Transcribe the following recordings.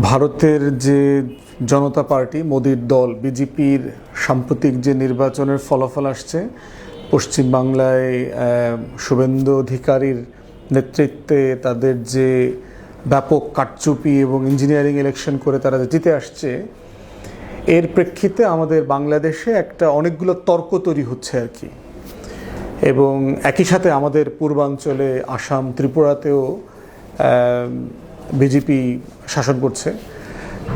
ভারতের যে জনতা পার্টি মোদির দল বিজেপির সাম্প্রতিক যে নির্বাচনের ফলাফল আসছে, পশ্চিমবাংলায় শুভেন্দু অধিকারীর নেতৃত্বে তাদের যে ব্যাপক কারচুপি এবং ইঞ্জিনিয়ারিং ইলেকশন করে তারা জিতে আসছে, এর প্রেক্ষিতে আমাদের বাংলাদেশে একটা অনেকগুলো তর্ক তৈরি হচ্ছে আর কি। এবং একই সাথে আমাদের পূর্বাঞ্চলে আসাম, ত্রিপুরাতেও বিজেপি শাসন করছে।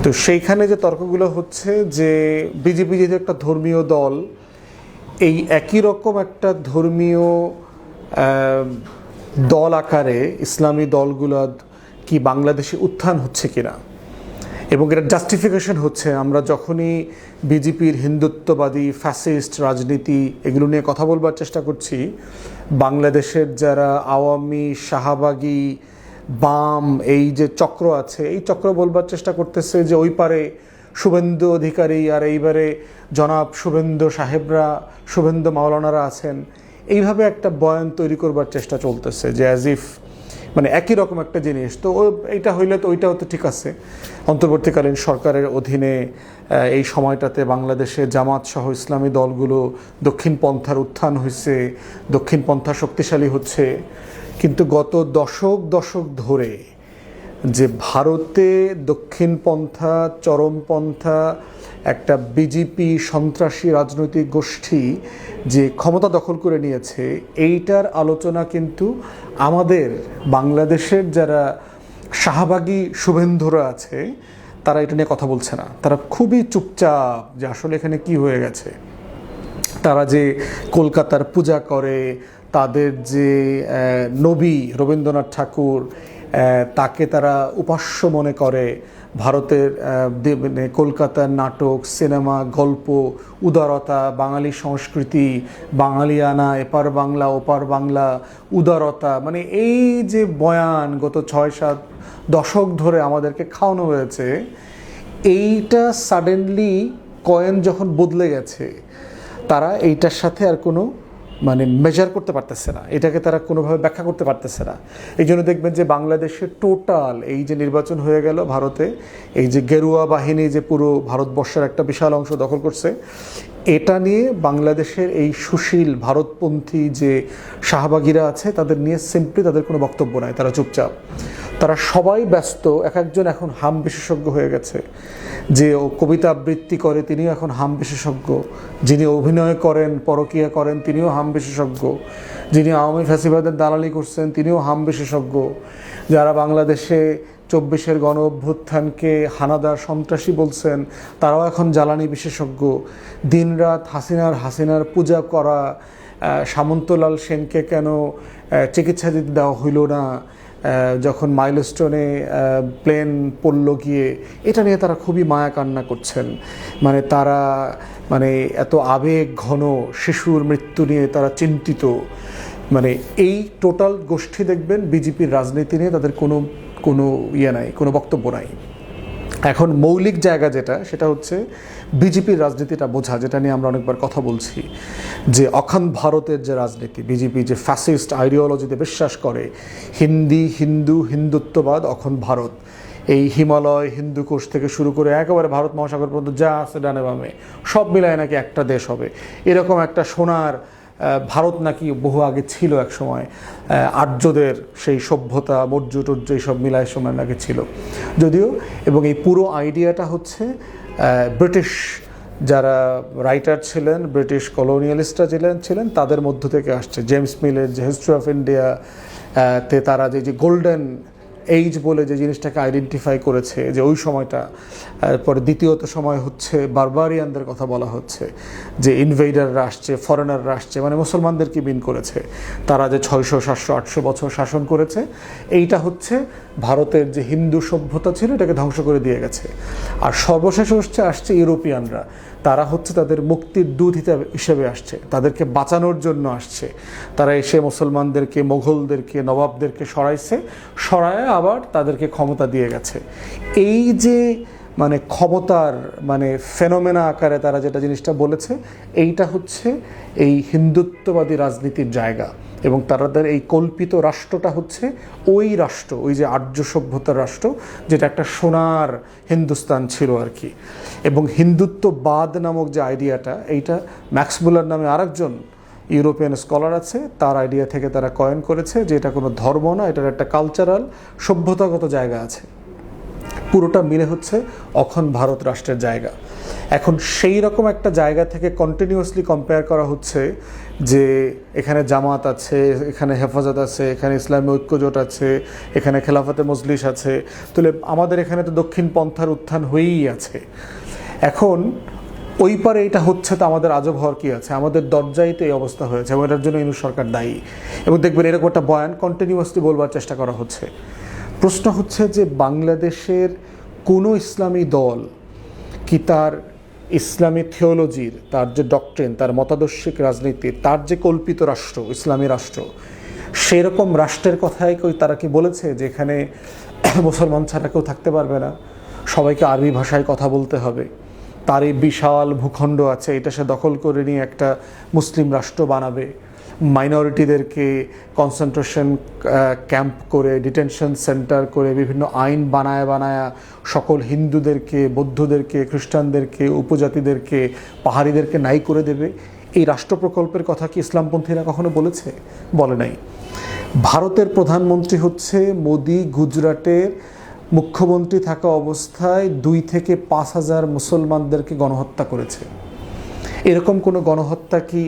তো সেইখানে যে তর্কগুলো হচ্ছে যে বিজেপি যেহেতু একটা ধর্মীয় দল, এই একই রকম একটা ধর্মীয় দল আকারে ইসলামী দলগুলো কি বাংলাদেশে উত্থান হচ্ছে কিনা, এবং এটা জাস্টিফিকেশন হচ্ছে আমরা যখনই বিজেপির হিন্দুত্ববাদী ফ্যাসিস্ট রাজনীতি এগুলো নিয়ে কথা বলবার চেষ্টা করছি, বাংলাদেশের যারা আওয়ামী শাহবাগী বাম এই যে চক্র আছে, এই চক্র বলবার চেষ্টা করতেছে যে ওই পারে শুভেন্দু অধিকারী আর এইবারে জনাব শুভেন্দু সাহেবরা, শুভেন্দু মাওলানারা আছেন। এইভাবে একটা বয়ান তৈরি করবার চেষ্টা চলতেছে যে অ্যাজ ইফ মানে একই রকম একটা জিনিস। তো এইটা হইলে তো ওইটাও তো ঠিক আছে। অন্তর্বর্তীকালীন সরকারের অধীনে এই সময়টাতে বাংলাদেশে জামাত সহ ইসলামী দলগুলো দক্ষিণ পন্থার উত্থান হয়েছে, দক্ষিণ পন্থা শক্তিশালী হচ্ছে। কিন্তু গত দশক ধরে যে ভারতে দক্ষিণপন্থা চরমপন্থা একটা বিজেপি সন্ত্রাসী রাজনৈতিক গোষ্ঠী যে ক্ষমতা দখল করে নিয়েছে, এইটার আলোচনা কিন্তু আমাদের বাংলাদেশের যারা শাহবাগী শুভেন্দুরা আছে তারা এটা নিয়ে কথা বলছে না। তারা খুবই চুপচাপ যে আসলে এখানে কি হয়ে গেছে। তারা যে কলকাতার পূজা করে, তাদের যে নবী রবীন্দ্রনাথ ঠাকুর তাকে তারা উপাস্য মনে করে, ভারতের কলকাতার নাটক সিনেমা গল্প উদারতা, বাঙালি সংস্কৃতি, বাঙালিয়ানা, এপার বাংলা ওপার বাংলা, উদারতা, মানে এই যে বয়ান গত 6-7 দশক ধরে আমাদেরকে খাওয়ানো হয়েছে, এইটা সাডেনলি কয়েন যখন বদলে গেছে, তারা এইটার সাথে আর কোনো মানে মেজার করতে পারতেছে না, এটাকে তারা কোনোভাবে ব্যাখ্যা করতে পারতেছে না। এই জন্য দেখবেন যে বাংলাদেশের টোটাল এই যে নির্বাচন হয়ে গেল ভারতে, এই যে গেরুয়া বাহিনী যে পুরো ভারতবর্ষের একটা বিশাল অংশ দখল করছে, এটা নিয়ে বাংলাদেশের এই সুশীল ভারতপন্থী যে শাহবাগীরা আছে তাদের নিয়ে সিম্পলি তাদের কোনো বক্তব্য নাই, তারা চুপচাপ। তারা সবাই ব্যস্ত, এক একজন এখন হাম বিশেষজ্ঞ হয়ে গেছে। যে ও কবিতা আবৃত্তি করে তিনিও এখন হাম বিশেষজ্ঞ, যিনি অভিনয় করেন পরকীয়া করেন তিনিও হাম বিশেষজ্ঞ, যিনি আওয়ামী ফ্যাসিবাদের দালালি করছেন তিনিও হাম বিশেষজ্ঞ, যারা বাংলাদেশে 24-এর গণ অভ্যুত্থানকে হানাদার সন্ত্রাসী বলছেন তারাও এখন জ্বালানি বিশেষজ্ঞ। দিনরাত হাসিনার পূজা করা, সামন্তলাল সেনকে কেন চিকিৎসা দিতে দেওয়া হইল না যখন মাইলস্টোনে প্লেন পড়ল গিয়ে, এটা নিয়ে তারা খুবই মায়া কান্না করছেন। মানে তারা মানে এত আবেগ ঘন শিশুর মৃত্যু নিয়ে তারা চিন্তিত। মানে এই টোটাল গোষ্ঠী দেখবেন বিজেপির রাজনীতি নিয়ে তাদের কোনো ইয়ে নাই, কোনো বক্তব্য নাই। এখন মৌলিক জায়গা যেটা, সেটা হচ্ছে বিজেপির রাজনীতিটা বোঝা, যেটা নিয়ে আমরা অনেকবার কথা বলছি যে অখণ্ড ভারতের যে রাজনীতি, বিজেপি যে ফ্যাসিস্ট আইডিওলজিতে বিশ্বাস করে, হিন্দুত্ববাদ অখণ্ড ভারত, এই হিমালয় হিন্দুকুশ থেকে শুরু করে একেবারে ভারত মহাসাগর পর্যন্ত যা আছে ডানে বামে সব মিলায় নাকি একটা দেশ হবে, এরকম একটা সোনার ভারত নাকি বহু আগে ছিল এক সময়, আর্যদের সেই সভ্যতা মৌর্য টর্য এইসব মিলায় সময় নাকি ছিল যদিও। এবং এই পুরো আইডিয়াটা হচ্ছে ব্রিটিশ যারা রাইটার ছিলেন, ব্রিটিশ কলোনিয়ালিস্টরা ছিলেন তাদের মধ্য থেকে আসছে। জেমস মিলের যে হিস্ট্রি অফ ইন্ডিয়া তে তারা যে গোল্ডেন এইজ বলে যে জিনিসটাকে আইডেন্টিফাই করেছে, যে ওই সময়টা। পরে দ্বিতীয়ত সময় হচ্ছে বারবারিয়ানদের কথা বলা হচ্ছে, যে ইনভেডাররা আসছে, ফরেনাররা আসছে, মানে মুসলমানদেরকে মিন করেছে। তারা যে 600, 700, 800 বছর শাসন করেছে, এইটা হচ্ছে ভারতের যে হিন্দু সভ্যতা ছিল এটাকে ধ্বংস করে দিয়ে গেছে। আর সর্বশেষ আসছে ইউরোপিয়ানরা, তারা হচ্ছে তাদের মুক্তির দূত হিসেবে আসছে, তাদেরকে বাঁচানোর জন্য আসছে। তারা এসে মুসলমানদেরকে, মোগলদেরকে, নবাবদেরকে সরায় আবার তাদেরকে ক্ষমতা দিয়ে গেছে। এই যে মানে ক্ষমতার মানে ফেনোমেনা আকারে তারা যেটা জিনিসটা বলেছে, এইটা হচ্ছে এই হিন্দুত্ববাদী রাজনীতির জায়গা। এবং তাদের এই কল্পিত রাষ্ট্রটা হচ্ছে ওই রাষ্ট্র, ওই যে আর্য সভ্যতার রাষ্ট্র, যেটা একটা সোনার হিন্দুস্তান ছিল আর কি। এবং হিন্দুত্ববাদ নামক যে আইডিয়াটা, এইটা ম্যাক্স মুলার নামে আরেকজন ইউরোপিয়ান স্কলার আছে, তার আইডিয়া থেকে তারা কয়েন করেছে যে এটা কোনো ধর্ম না, এটার একটা কালচারাল সভ্যতাগত জায়গা আছে। পুরোটা মিলে হচ্ছে অখন ভারত রাষ্ট্রের জায়গা। এখন সেই রকম একটা জায়গা থেকে কন্টিনিউয়াসলি কম্পেয়ার করা হচ্ছে যে এখানে জামাত আছে, এখানে হেফাজত আছে, এখানে ইসলামী ঐক্যজোট আছে, এখানে খেলাফতে মজলিস আছে, তাহলে আমাদের এখানে তো দক্ষিণ পন্থার উত্থান হয়েই আছে। এখন ওই পারে এটা হচ্ছে, তো আমাদের আজব হওয়ার কী আছে? আমাদের দরজায় তো এই অবস্থা হয়েছে এবং এটার জন্য ইউনূস সরকার দায়ী। এবং দেখবেন এরকম একটা বয়ান কন্টিনিউয়াসলি বলবার চেষ্টা করা হচ্ছে। প্রশ্ন হচ্ছে যে বাংলাদেশের কোনো ইসলামী দল কি তার ইসলামী থিওলজির, তার যে ডক্ট্রিন, তার মতাদর্শিক রাজনীতির, তার যে কল্পিত রাষ্ট্র, ইসলামী রাষ্ট্র, সেরকম রাষ্ট্রের কথাই তারা কি বলেছে যে এখানে মুসলমান ছাড়া কেউ থাকতে পারবে না, সবাইকে আরবি ভাষায় কথা বলতে হবে, তার এই বিশাল ভূখণ্ড আছে, এটা সে দখল করে নিয়ে একটা মুসলিম রাষ্ট্র বানাবে, মাইনরিটিদেরকে কনসেন্ট্রেশন ক্যাম্প করে, ডিটেনশন সেন্টার করে, বিভিন্ন আইন বানায় সকল হিন্দুদেরকে, বৌদ্ধদেরকে, খ্রিস্টানদেরকে, উপজাতিদেরকে, পাহাড়িদেরকে নাই করে দেবে? এই রাষ্ট্র প্রকল্পের কথা কি ইসলামপন্থীরা কখনো বলেছে? বলে নাই। ভারতের প্রধানমন্ত্রী হচ্ছে মোদি, গুজরাটের মুখ্যমন্ত্রী থাকা অবস্থায় 2 থেকে 5,000 মুসলমানদেরকে গণহত্যা করেছে। এরকম কোনো গণহত্যা কি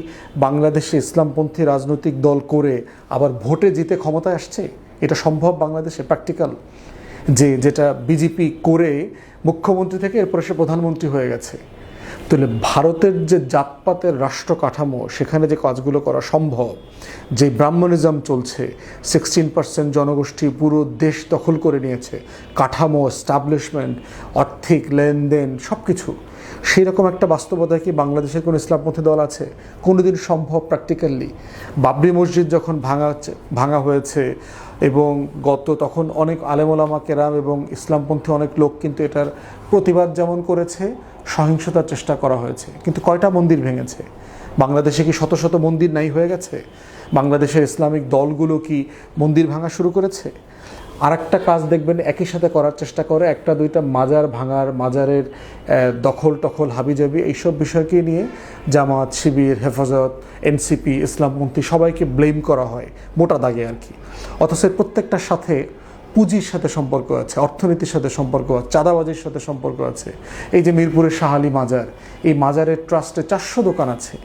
বাংলাদেশে ইসলামপন্থী রাজনৈতিক দল করে আবার ভোটে জিতে ক্ষমতায় আসছে? এটা সম্ভব বাংলাদেশে প্র্যাকটিক্যাল? যেটা বিজেপি করে মুখ্যমন্ত্রী থেকে এরপরে সে প্রধানমন্ত্রী হয়ে গেছে। তাহলে ভারতের যে জাতপাতের রাষ্ট্র কাঠামো, সেখানে যে কাজগুলো করা সম্ভব, যে ব্রাহ্মণিজম চলছে, 16% জনগোষ্ঠী পুরো দেশ দখল করে নিয়েছে, কাঠামো, এস্টাবলিশমেন্ট, আর্থিক লেনদেন, সব কিছু, সেই রকম একটা বাস্তবতায় কি বাংলাদেশের কোনো ইসলামপন্থী দল আছে? কোনোদিন সম্ভব প্র্যাকটিক্যালি? বাবরি মসজিদ যখন ভাঙা হয়েছে এবং তখন অনেক আলেমোলামা কেরাম এবং ইসলামপন্থী অনেক লোক কিন্তু এটার প্রতিবাদ যেমন করেছে, সহিংসতার চেষ্টা করা হয়েছে, কিন্তু কয়টা মন্দির ভেঙেছে? বাংলাদেশে কি শত শত মন্দির নাই হয়ে গেছে? বাংলাদেশের ইসলামিক দলগুলো কি মন্দির ভাঙা শুরু করেছে? আর একটা কাজ দেখবেন একই সাথে করার চেষ্টা করে, 1-2টা মাজার ভাঙার, মাজারের দখল হাবিজাবি, এইসব বিষয়কে নিয়ে জামাত, শিবির, হেফাজত, এনসিপি, ইসলামপন্থী সবাইকে ব্লেম করা হয় মোটা দাগে আর কি। অথচ প্রত্যেকটার সাথে পুঁজির সাথে সম্পর্ক আছে, অর্থনীতির সাথে সম্পর্ক আছে, চাঁদাবাজির সাথে সম্পর্ক আছে। এই যে মিরপুরের শাহ আলী মাজার, এই মাজারের ট্রাস্টে 400 দোকান আছে।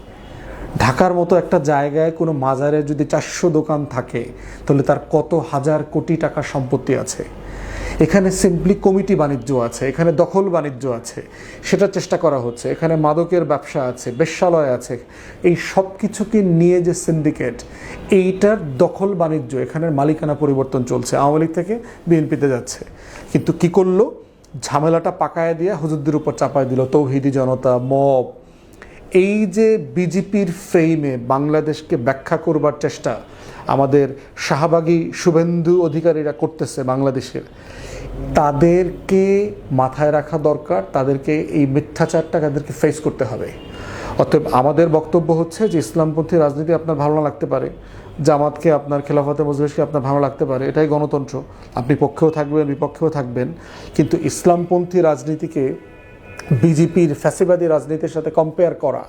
ঢাকার মতো একটা জায়গায় কোনো মাজারে যদি 400 দোকান থাকে, তাহলে তার কত হাজার কোটি টাকার সম্পত্তি আছে। এখানে সিম্পলি কমিটি বাণিজ্য আছে, এখানে দখল বাণিজ্য আছে, সেটা চেষ্টা করা হচ্ছে। এখানে মাদকের ব্যবসা আছে, বেশ্যালয় আছে, এই সব কিছুকে নিয়ে যে সিন্ডিকেট, এইটার দখল বাণিজ্য, এখানের মালিকানা পরিবর্তন চলছে, আওয়ামী লীগ থেকে বিএনপিতে যাচ্ছে। কিন্তু কি করলো? ঝামেলাটা পাকায় দিয়ে হুজুরদের উপর চাপায় দিল, তৌহিদি জনতা, মব। এই যে বিজেপির ফ্রেমে বাংলাদেশকে ব্যাখ্যা করবার চেষ্টা আমাদের শাহবাগী শুভেন্দু অধিকারীরা করতেছে বাংলাদেশের, তাদেরকে মাথায় রাখা দরকার। তাদেরকে এই মিথ্যাচারটা তাদেরকে ফেস করতে হবে। অতএব আমাদের বক্তব্য হচ্ছে যে ইসলামপন্থী রাজনীতি আপনার ভালো না লাগতে পারে, জামাতকে আপনার, খেলাফতে মজলিসকে আপনার ভালো লাগতে পারে, এটাই গণতন্ত্র, আপনি পক্ষেও থাকবেন বিপক্ষেও থাকবেন, কিন্তু ইসলামপন্থী রাজনীতিকে বিজেপির ফ্যাসিবাদী রাজনীতির সাথে কম্পেয়ার করা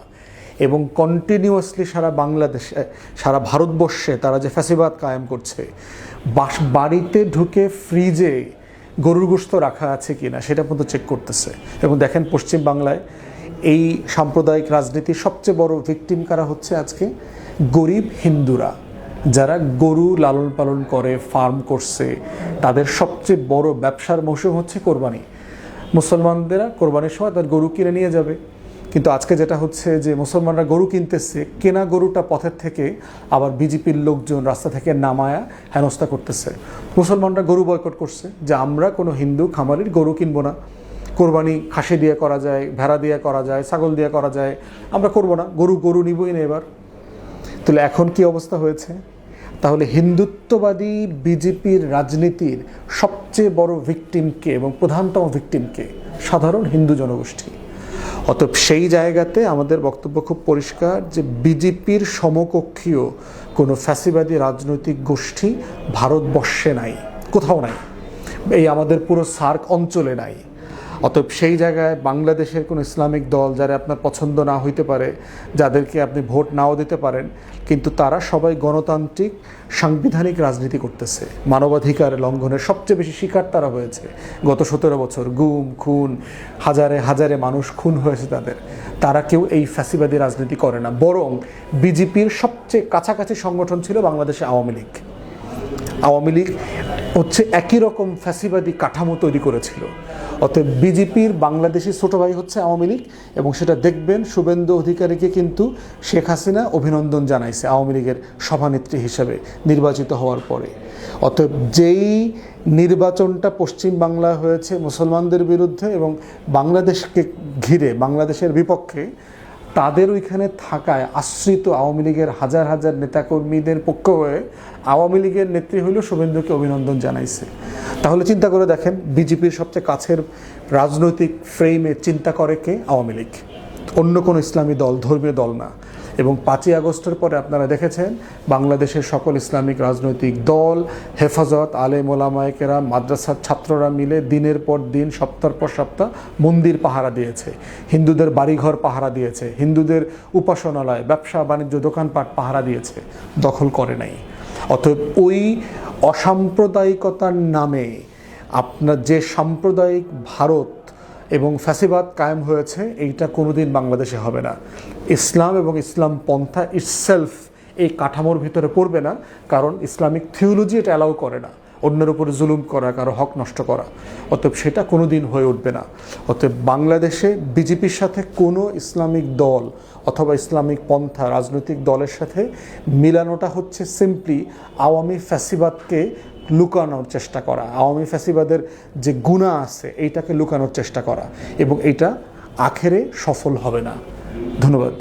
এবং কন্টিনিউয়াসলি সারা বাংলাদেশে, সারা ভারতবর্ষে তারা যে ফ্যাসিবাদ কায়েম করছে, বাড়িতে ঢুকে ফ্রিজে গরুর গোশত রাখা আছে কি না সেটা পর্যন্ত চেক করতেছে। এবং দেখেন পশ্চিম বাংলায় এই সাম্প্রদায়িক রাজনীতির সবচেয়ে বড় ভিকটিম কারা হচ্ছে আজকে? গরিব হিন্দুরা, যারা গরু লালন পালন করে, ফার্ম করছে, তাদের সবচেয়ে বড় ব্যবসার মৌসুম হচ্ছে কোরবানি। মুসলমানদেরা কোরবানির সময় তার গরু কিনে নিয়ে যাবে, কিন্তু আজকে যেটা হচ্ছে যে মুসলমানরা গরু কিনতেছে, কেনা গরুটা পথের থেকে আবার বিজেপির লোকজন রাস্তা থেকে নামায়া হেনস্থা করতেছে। মুসলমানরা গরু বয়কট করছে যে আমরা কোনো হিন্দু খামারির গরু কিনবো না, কোরবানি খাসি দিয়ে করা যায়, ভেড়া দিয়ে করা যায়, ছাগল দিয়ে করা যায়, আমরা করবো না, গরু নিবই না এবার। তাহলে এখন কি অবস্থা হয়েছে? তাহলে হিন্দুত্ববাদী বিজেপির রাজনীতির সবচেয়ে বড় ভিকটিমকে এবং প্রধানতম ভিকটিমকে সাধারণ হিন্দু জনগোষ্ঠী। অতএব সেই জায়গাতে আমাদের বক্তব্য খুব পরিষ্কার যে বিজেপির সমকক্ষীয় কোনো ফ্যাসিবাদী রাজনৈতিক গোষ্ঠী ভারতবর্ষে নাই, কোথাও নাই, এই আমাদের পুরো সার্ক অঞ্চলে নাই। অতএব সেই জায়গায় বাংলাদেশের কোনো ইসলামিক দল যারা আপনার পছন্দ না হইতে পারে, যাদেরকে আপনি ভোট নাও দিতে পারেন, কিন্তু তারা সবাই গণতান্ত্রিক সাংবিধানিক রাজনীতি করতেছে, মানবাধিকার লঙ্ঘনের সবচেয়ে বেশি শিকার তারা হয়েছে গত 17 বছর। গুম খুন, হাজারে হাজারে মানুষ খুন হয়েছে তারা কেউ এই ফ্যাসিবাদী রাজনীতি করে না। বরং বিজেপির সবচেয়ে কাছাকাছি সংগঠন ছিল বাংলাদেশে আওয়ামী লীগ। আওয়ামী লীগ হচ্ছে একই রকম ফ্যাসিবাদী কাঠামো তৈরি করেছিল। অতএব বিজেপির বাংলাদেশি ছোট ভাই হচ্ছে আওয়ামী লীগ, এবং সেটা দেখবেন শুভেন্দু অধিকারীকে কিন্তু শেখ হাসিনা অভিনন্দন জানাইছে আওয়ামী লীগের সভানেত্রী হিসেবে নির্বাচিত হওয়ার পরে। অতএব যেই নির্বাচনটা পশ্চিম বাংলা হয়েছে মুসলমানদের বিরুদ্ধে এবং বাংলাদেশকে ঘিরে বাংলাদেশের বিপক্ষে, তাদের ওইখানে থাকায় আশ্রিত আওয়ামী লীগের হাজার হাজার নেতাকর্মীদের পক্ষ হয়ে আওয়ামী লীগের নেত্রী হইল শুভেন্দুকে অভিনন্দন জানাইছে। তাহলে চিন্তা করে দেখেন, বিজেপির সবচেয়ে কাছের রাজনৈতিক ফ্রেমে চিন্তা করে কে? আওয়ামী লীগ, অন্য কোনো ইসলামী দল, ধর্মীয় দল না। এবং 5ই আগস্টের পরে আপনারা দেখেছেন বাংলাদেশের সকল ইসলামিক রাজনৈতিক দল, হেফাজত, আলেম ওলামায়ে কেরাম, মাদ্রাসার ছাত্ররা মিলে দিনের পর দিন, সপ্তাহের পর সপ্তাহ মন্দির পাহারা দিয়েছে, হিন্দুদের বাড়িঘর পাহারা দিয়েছে, হিন্দুদের উপাসনালয়, ব্যবসা বাণিজ্য, দোকানপাট পাহারা দিয়েছে, দখল করে নাই। অতএব ওই অসাম্প্রদায়িকতার নামে আপনার যে সাম্প্রদায়িক ভারত এবং ফ্যাসিবাদ কায়েম হয়েছে, এইটা কোনোদিন বাংলাদেশে হবে না। ইসলাম এবং ইসলাম পন্থা ইটসেলফ এই কাঠামোর ভিতরে পড়বে না, কারণ ইসলামিক থিওলজি এটা অ্যালাউ করে না অন্যের উপরে জুলুম করা, কারো হক নষ্ট করা। অতএব সেটা কোনোদিন হয়ে উঠবে না। অতএব বাংলাদেশে বিজেপির সাথে কোনো ইসলামিক দল অথবা ইসলামিক পন্থা রাজনৈতিক দলের সাথে মিলানোটা হচ্ছে সিম্পলি আওয়ামী ফ্যাসিবাদকে লুকানোর চেষ্টা করা, আওয়ামী ফ্যাসিবাদের যে গুনাহ আছে এইটাকে লুকানোর চেষ্টা করা, এবং এইটা আখেরে সফল হবে না। ধন্যবাদ।